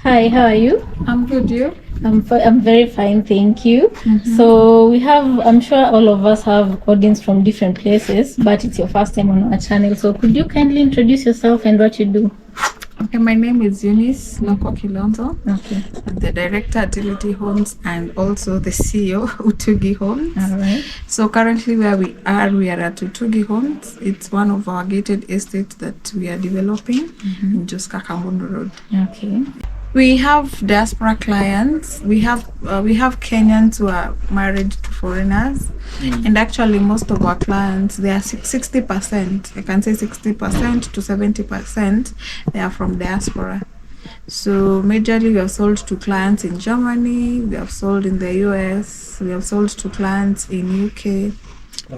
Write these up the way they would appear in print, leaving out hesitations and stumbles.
Hi, how are you? I'm good, you? I'm very fine, thank you. So we have, I'm sure all of us have audience from different places, but it's your first time on our channel. So could you kindly introduce yourself and what you do? Okay, my name is Eunice Kilonzo. Okay. I'm the director at Utility Homes and also the CEO Utugi Homes. All right. So currently where we are at Utugi Homes. It's one of our gated estates that we are developing in Joska Kambundu Road. Okay. We have diaspora clients. We have Kenyans who are married to foreigners, and actually most of our clients, they are 60%. I can say 60% to 70%. They are from diaspora. So majorly we have sold to clients in Germany. We have sold in the US. We have sold to clients in UK.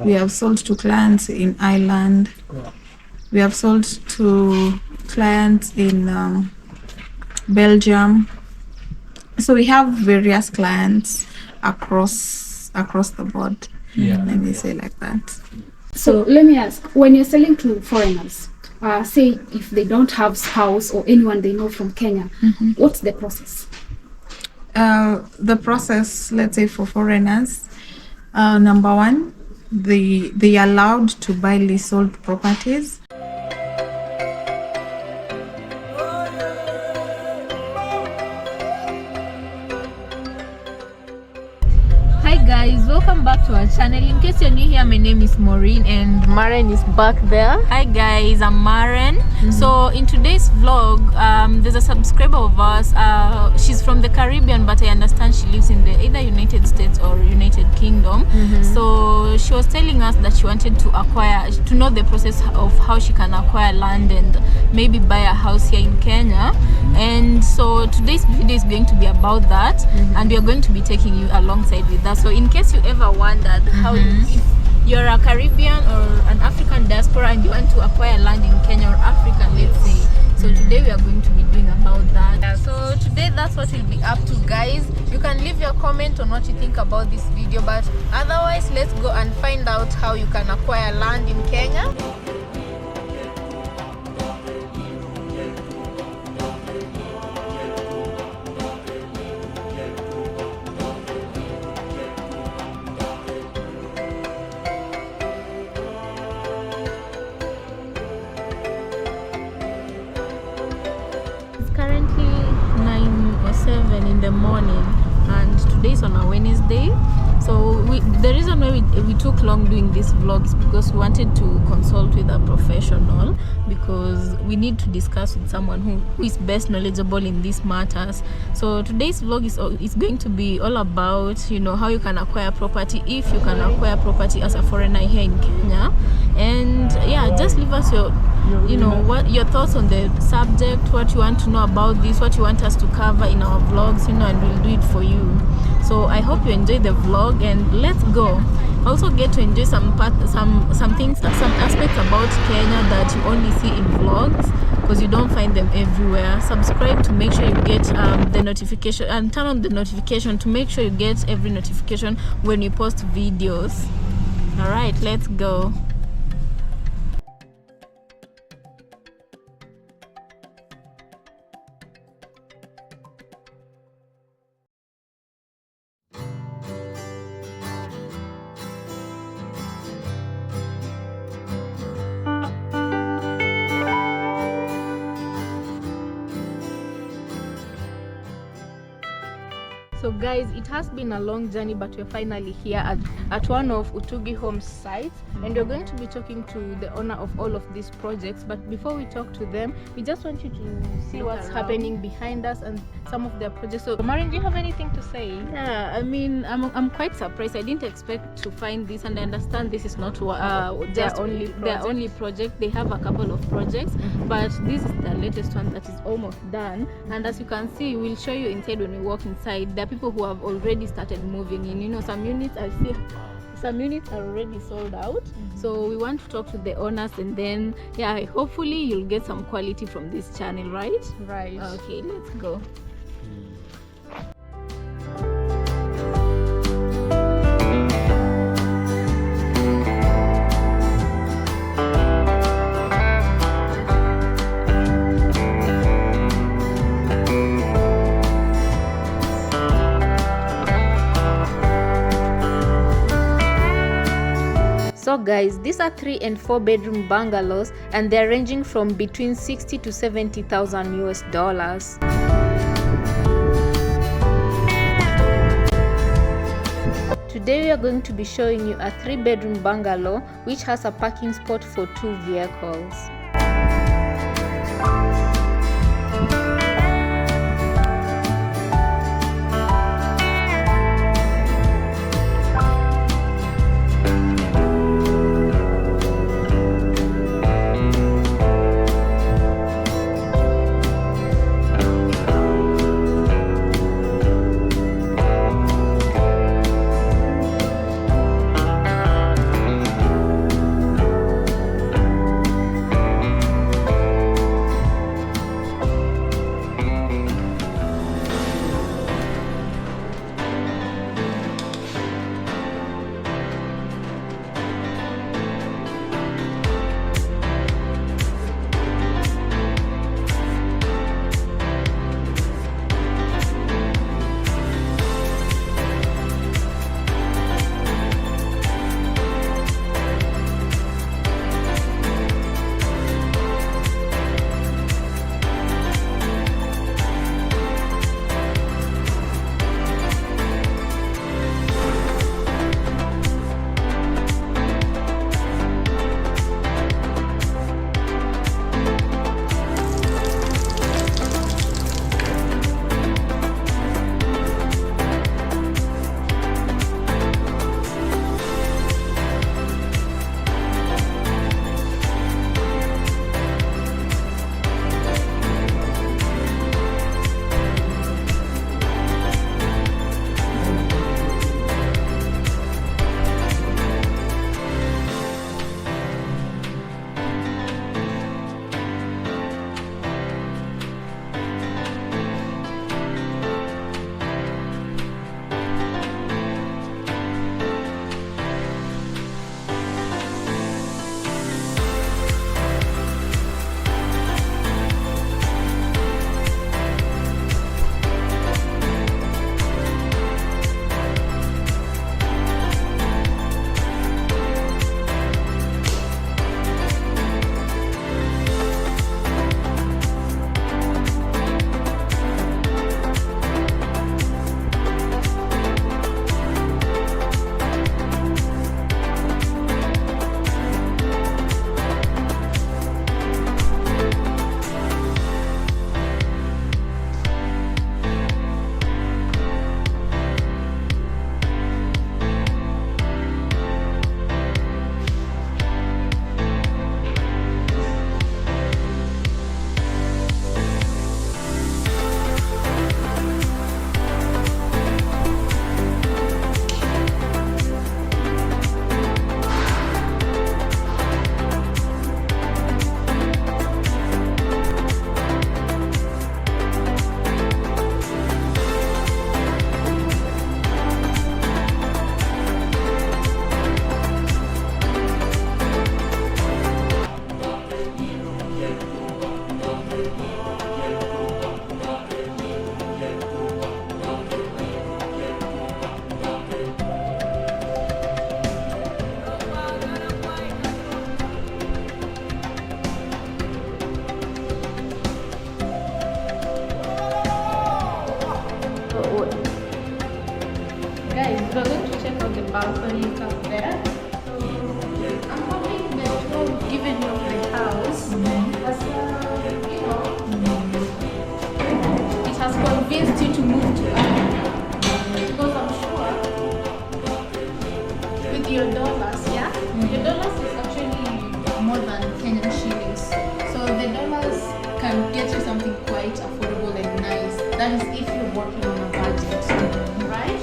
We have sold to clients in Ireland. We have sold to clients in Belgium. So we have various clients across the board. Let me say like that. So let me ask, when you're selling to foreigners, say if they don't have spouse or anyone they know from Kenya, what's the process? The process, let's say for foreigners, number one, they are allowed to buy leasehold properties. Hi guys, welcome back to our channel. In case you're new here, my name is Maureen and Maren is back there. Hi guys, I'm Maren. So in today's vlog, there's a subscriber of ours. She's from the Caribbean, but I understand she lives in the either United States or United Kingdom. So she was telling us that she wanted to know the process of how she can acquire land and maybe buy a house here in Kenya. And so today's video is going to be about that, and we are going to be taking you alongside with that. So in case you ever wondered how if you're a Caribbean or an African diaspora and you want to acquire land in Kenya or Africa, let's say, so today we are going to be doing about that. So today that's what we'll be up to, guys. You can leave your comment on what you think about this video, but otherwise let's go and find out how you can acquire land in Kenya. Currently 9 or 7 in the morning, and today is on a Wednesday. So the reason why we took long doing this vlog is because we wanted to consult with a professional, because we need to discuss with someone who is best knowledgeable in these matters. So today's vlog is going to be all about, you know, how you can acquire property, if you can acquire property as a foreigner here in Kenya. And yeah, just leave us your what your thoughts on the subject, what you want to know about this, what you want us to cover in our vlogs, you know, and we'll do it for you. So I hope you enjoy the vlog, and let's go. Also get to enjoy some things, some aspects about Kenya that you only see in vlogs, because you don't find them everywhere. Subscribe to make sure you get the notification, and turn on the notification to make sure you get every notification when you post videos. All right, let's go. So guys, it has been a long journey, but we're finally here at one of Utugi Homes sites, and we're going to be talking to the owner of all of these projects. But before we talk to them, we just want you to see what's happening behind us and some of their projects. So Marin, do you have anything to say? Yeah, I mean, I'm quite surprised. I didn't expect to find this, and I understand this is not their only project. They have a couple of projects, but this is the latest one that is almost done. And as you can see, we'll show you inside when we walk inside. There are people who have already started moving in. You know, some units I see, some units are already sold out. So we want to talk to the owners, and then yeah, hopefully you'll get some quality from this channel, right? Right. Okay, let's go. guys, these are 3 and 4 bedroom bungalows, and they're ranging from between 60 to 70,000 US dollars. Today we are going to be showing you a 3 bedroom bungalow which has a parking spot for 2 vehicles. Guys, we're going to check out the balcony up there. So I'm hoping that we've given you the house. As, it has convinced you to move to us. Because I'm sure with your dollars, your dollars is actually more than Kenyan shillings. So the dollars can get you something quite affordable and nice. That is if you're working on a budget, right?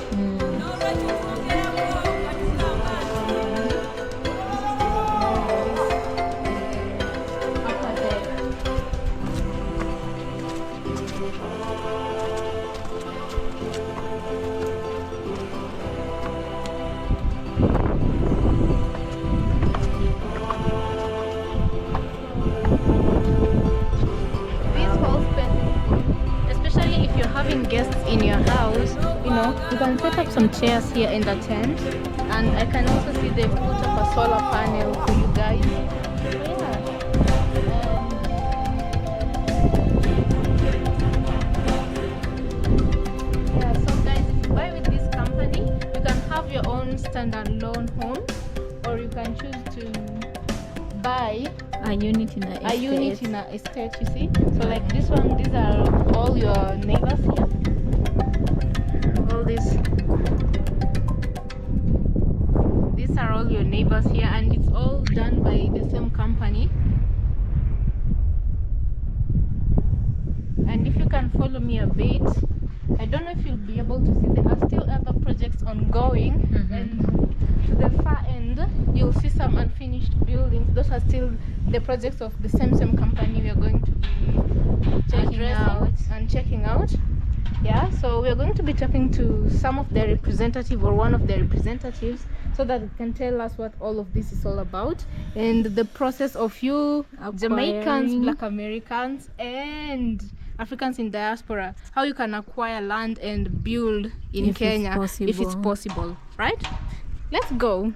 having guests in your house, you know, you can set up some chairs here in the tent, and I can also see they've put up a solar panel for you guys. So guys, if you buy with this company, you can have your own standalone home, or you can choose to buy a unit in a unit in a estate, you see. So like this one, these are all your neighbors here. All these are all your neighbors here, and it's all done by the same company. And if you can follow me a bit, I don't know if you'll be able to see, there are still other projects ongoing, and to the far end you'll see some unfinished buildings. Those are still the projects of the same company we are going to be checking out. Yeah, so we are going to be talking to some of their representative, or one of their representatives, so that it can tell us what all of this is all about, and the process of you Jamaicans, Black Americans, and Africans in diaspora, how you can acquire land and build in Kenya if it's possible, right? Let's go.